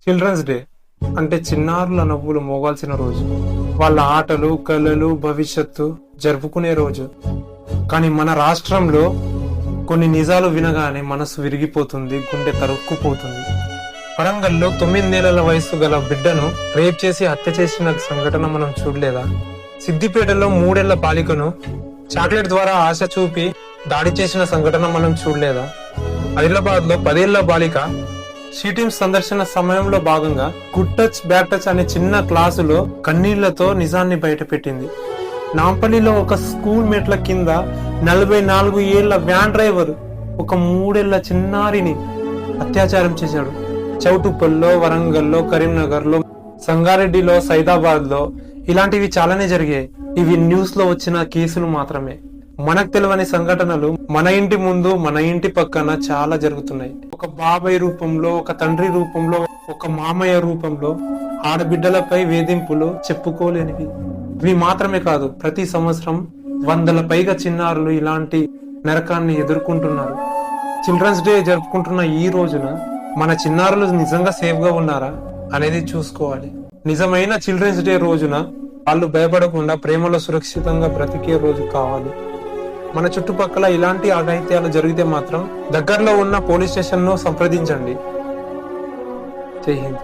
Children's day అంటే చిన్నారుల నవ్వులు మోగాల్సిన రోజు, వాళ్ళ ఆటలు కళలు భవిష్యత్తు జరుపుకునే రోజు. కానీ మన రాష్ట్రంలో కొన్ని నిజాలు వినగానే మనసు విరిగిపోతుంది, గుండె తరుక్కుపోతుంది. వరంగల్లో 9 నెలల వయసు గల బిడ్డను రేప్ చేసి హత్య చేసిన సంఘటన మనం చూడలేదా? సిద్దిపేటలో 3 ఏళ్ల బాలికను చాక్లెట్ ద్వారా ఆశ చూపి దాడి చేసిన సంఘటన మనం చూడలేదా? ఆదిలాబాద్ లో 10 ఏళ్ల బాలిక షీటింగ్ సందర్శన సమయంలో భాగంగా గుడ్ టచ్ బ్యాడ్ టచ్ అనే చిన్న క్లాసులో కన్నీళ్లతో నిజాన్ని బయటపెట్టింది. నాంపల్లిలో ఒక స్కూల్ మెట్ల కింద 44 ఏళ్ల వ్యాన్ డ్రైవర్ ఒక 3 ఏళ్ల చిన్నారిని అత్యాచారం చేశాడు. చౌటుప్పల్లో, వరంగల్లో, కరీంనగర్ లో, సంగారెడ్డిలో, సైదాబాద్ లో ఇలాంటివి చాలానే జరిగాయి. ఇవి న్యూస్ లో వచ్చిన కేసులు మాత్రమే. మనకు తెలియని సంఘటనలు మన ఇంటి ముందు, మన ఇంటి పక్కన చాలా జరుగుతున్నాయి. ఒక బాబాయ్ రూపంలో, ఒక తండ్రి రూపంలో, ఒక మామయ్య రూపంలో ఆడబిడ్డలపై వేధింపులు చెప్పుకోలేనివి. ఇవి మాత్రమే కాదు, ప్రతి సంవత్సరం 100ల పైగా చిన్నారులు ఇలాంటి నరకాన్ని ఎదుర్కొంటున్నారు. చిల్డ్రన్స్ డే జరుపుకుంటున్న ఈ రోజున మన చిన్నారులు నిజంగా సేఫ్ గా ఉన్నారా అనేది చూసుకోవాలి. నిజమైన చిల్డ్రన్స్ డే రోజున వాళ్ళు భయపడకుండా ప్రేమలో సురక్షితంగా బ్రతికే రోజు కావాలి. మన చుట్టుపక్కల ఇలాంటి అఘాయిత్యాలు జరిగితే మాత్రం దగ్గరలో ఉన్న పోలీస్ స్టేషన్ ను సంప్రదించండి. జై హింద్.